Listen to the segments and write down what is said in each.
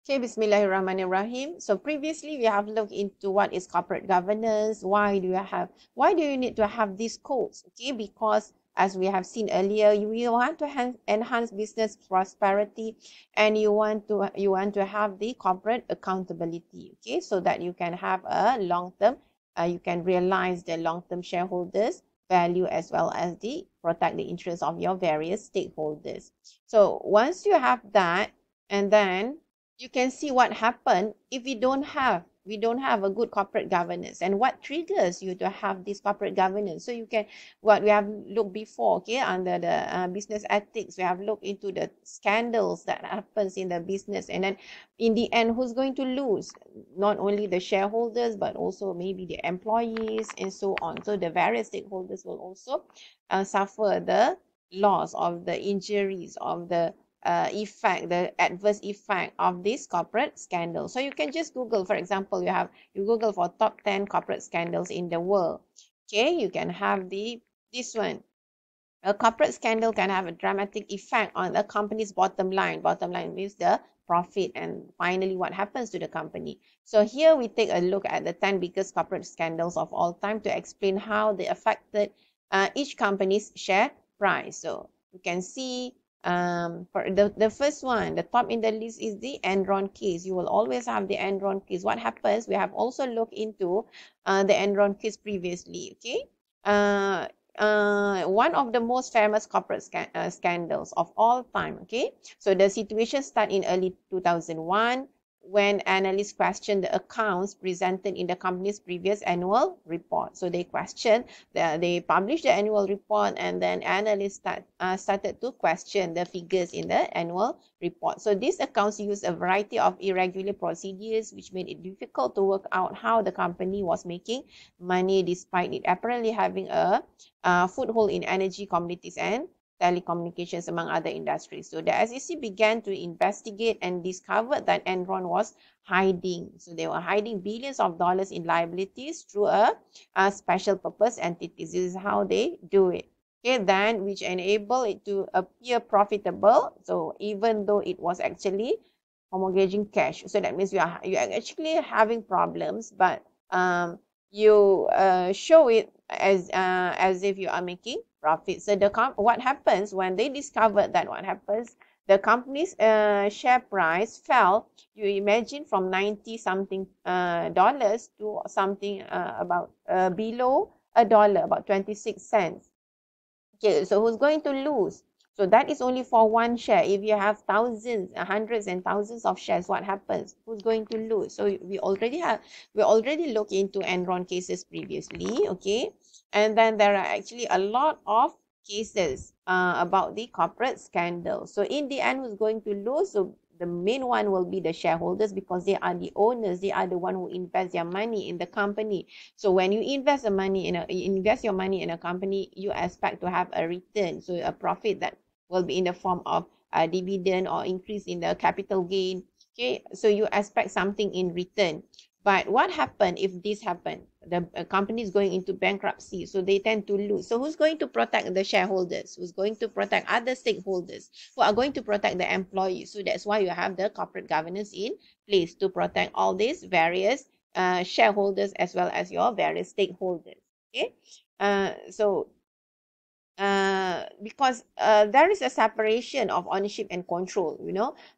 Okay, Bismillahirrahmanirrahim. So previously we have looked into what is corporate governance. Why do you need to have these codes? Okay, because as we have seen earlier, you want to enhance business prosperity, and you want to have the corporate accountability. Okay, so that you can have a long term, you can realize the long term shareholders value as well as the protect the interests of your various stakeholders. So once you have that, and then you can see what happened if we don't have a good corporate governance, and what triggers you to have this corporate governance. So you can, what we have looked before, okay, under the business ethics, we have looked into the scandals that happens in the business, and then in the end, who's going to lose? Not only the shareholders, but also maybe the employees and so on. So the various stakeholders will also suffer the loss of the injuries of the the adverse effect of this corporate scandal. So you can just Google, for example, you Google for top 10 corporate scandals in the world. Okay, you can have this one. A corporate scandal can have a dramatic effect on a company's bottom line. Bottom line means the profit, and finally what happens to the company. So here we take a look at the 10 biggest corporate scandals of all time to explain how they affected each company's share price. So you can see for the first one, the top in the list is the Enron case. You will always have the Enron case. What happens? We have also looked into the Enron case previously. Okay, one of the most famous corporate scandals of all time. Okay, so the situation started in early 2001 when analysts questioned the accounts presented in the company's previous annual report. So they they published the annual report, and then analysts started to question the figures in the annual report. So these accounts used a variety of irregular procedures, which made it difficult to work out how the company was making money, despite it apparently having a foothold in energy, commodities, and telecommunications, among other industries. So the SEC began to investigate and discovered that Enron was hiding. So they were hiding billions of dollars in liabilities through a special purpose entities. This is how they do it. Okay, then which enable it to appear profitable. So even though it was actually homologing cash. So that means you are actually having problems, but you show it as if you are making profit. So what happens when they discovered that? What happens? The company's share price fell. You imagine from 90 something dollars to something about below $1, about 26 cents. Okay, so who's going to lose? So that is only for one share. If you have thousands, hundreds and thousands of shares, what happens? Who's going to lose? So we already looked into Enron cases previously, okay? And then there are actually a lot of cases about the corporate scandal. So in the end, who's going to lose? So the main one will be the shareholders, because they are the owners. They are the one who invest their money in the company. So when you invest your money in a company, you expect to have a return, so a profit that will be in the form of a dividend or increase in the capital gain. Okay, so you expect something in return. But what happened if this happened? The company is going into bankruptcy, so they tend to lose. So who's going to protect the shareholders? Who's going to protect other stakeholders? Who are going to protect the employees? So that's why you have the corporate governance in place to protect all these various shareholders as well as your various stakeholders. Okay, because there is a separation of ownership and control.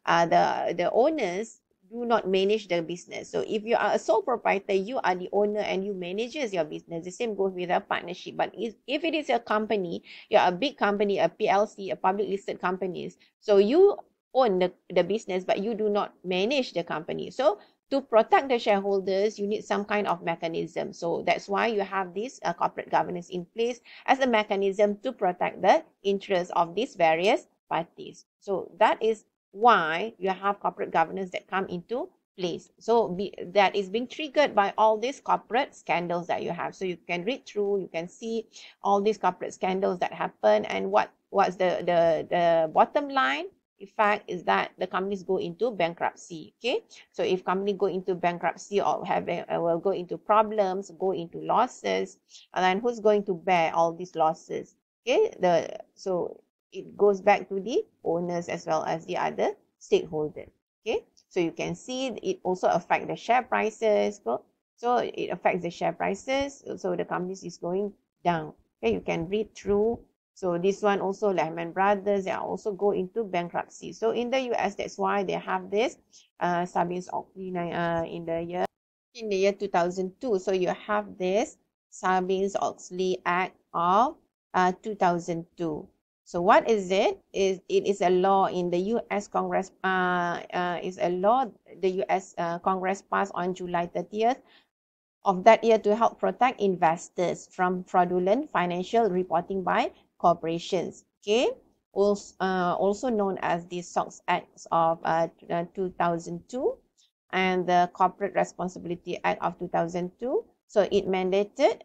The owners do not manage the business. So if you are a sole proprietor, you are the owner and you manages your business. The same goes with a partnership. But if it is a company, you're a big company, a PLC, a public listed companies, so you own the business, but you do not manage the company. So to protect the shareholders, you need some kind of mechanism. So that's why you have this corporate governance in place as a mechanism to protect the interests of these various parties. So that is why you have corporate governance that come into place. So that is being triggered by all these corporate scandals that you have. So you can read through, you can see all these corporate scandals that happen, and what's the bottom line effect is that the companies go into bankruptcy. Okay, so if company go into bankruptcy or will go into problems, go into losses, and then who's going to bear all these losses? Okay, so it goes back to the owners as well as the other stakeholders. Okay, So you can see it also affects the share prices. So it affects the share prices. So the company is going down. Okay, you can read through. So this one also, Lehman Brothers, they also go into bankruptcy. So in the US, that's why they have this Sarbanes-Oxley in the year 2002. So you have this Sarbanes-Oxley Act of 2002. So what is it? It is a law in the U.S. Congress. Is a law the U.S. Congress passed on July 30th of that year to help protect investors from fraudulent financial reporting by corporations. Okay, also known as the SOX Act of 2002 and the Corporate Responsibility Act of 2002. So it mandated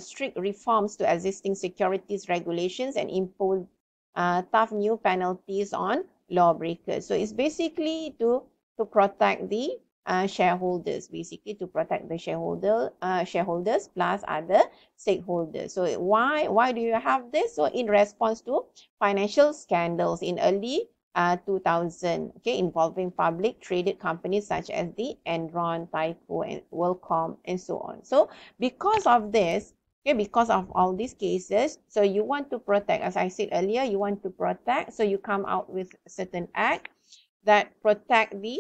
strict reforms to existing securities regulations and imposed tough new penalties on lawbreakers. So it's basically to protect the shareholders, basically to protect the shareholders plus other stakeholders. So why do you have this? So in response to financial scandals in early 2000, okay, involving public traded companies such as the Enron, Tyco, and WorldCom, and so on. So because of this, okay, because of all these cases, so you want to protect, as I said earlier, you want to protect, so you come out with a certain act that protect the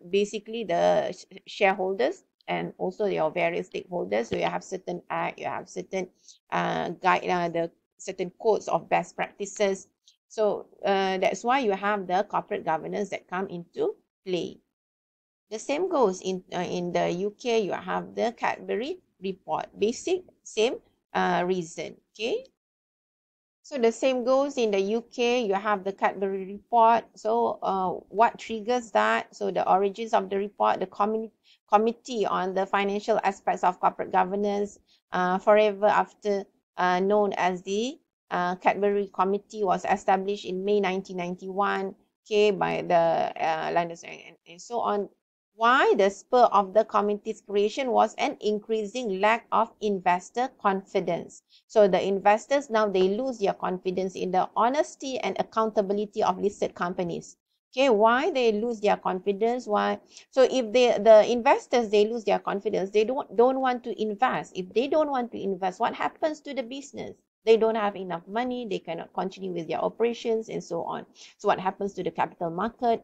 basically the shareholders and also your various stakeholders. So you have certain act, you have certain the certain codes of best practices. So that's why you have the corporate governance that come into play. The same goes in the UK. You have the Cadbury report. Basic same reason. Okay. So the same goes in the UK. You have the Cadbury report. So what triggers that? So the origins of the report, the committee on the financial aspects of corporate governance, forever after known as the Cadbury Committee, was established in May 1991. Okay, by the London and so on. Why? The spur of the committee's creation was an increasing lack of investor confidence. So the investors now, they lose their confidence in the honesty and accountability of listed companies. Okay, why they lose their confidence? Why? So if the investors, they lose their confidence, they don't want to invest. If they don't want to invest, what happens to the business? They don't have enough money, they cannot continue with their operations and so on. So what happens to the capital market?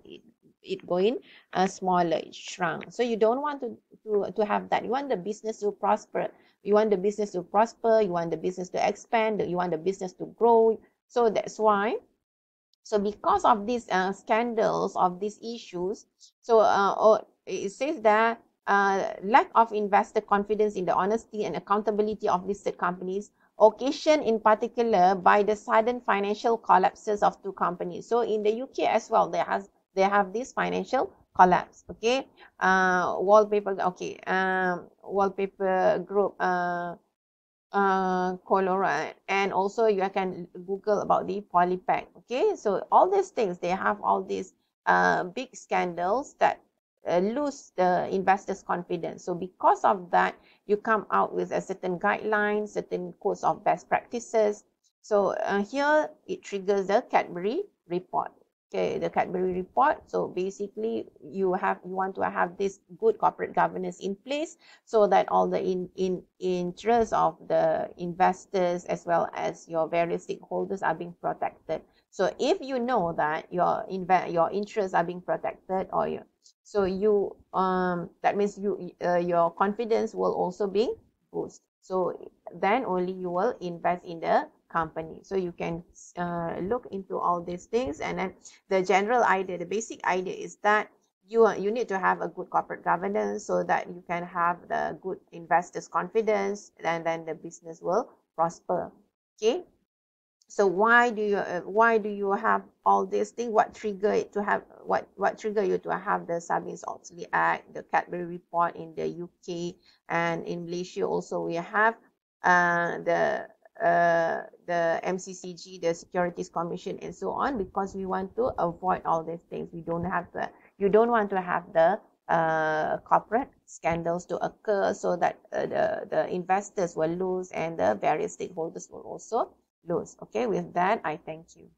It going smaller, it shrunk. So you don't want to have that. You want the business to prosper. You want the business to prosper. You want the business to expand. You want the business to grow. So that's why. So because of these scandals, of these issues, so it says that lack of investor confidence in the honesty and accountability of listed companies, occasioned in particular by the sudden financial collapses of two companies. So in the UK as well, they have this financial collapse. Okay, Wallpaper. Okay, Wallpaper Group, Colora, and also you can Google about the Polypack. Okay, so all these things, they have all these big scandals that lose the investors' confidence. So because of that, you come out with a certain guidelines, certain codes of best practices. So here it triggers the Cadbury report. Okay, the Cadbury report. So basically, you want to have this good corporate governance in place so that all the interests of the investors as well as your various stakeholders are being protected. So if you know that your interests are being protected, or that means your confidence will also be boosted. So then only you will invest in the company. So you can look into all these things, and then the general idea, the basic idea is that you need to have a good corporate governance so that you can have the good investors' confidence, and then the business will prosper. Okay. So why do you have all these things? What trigger it to have what trigger you to have the Sarbanes-Oxley Act, the Cadbury report in the UK, and in Malaysia also we have the MCCG, the Securities Commission, and so on, because we want to avoid all these things. You don't want to have the corporate scandals to occur, so that the investors will lose and the various stakeholders will also lose. Okay, with that, I thank you.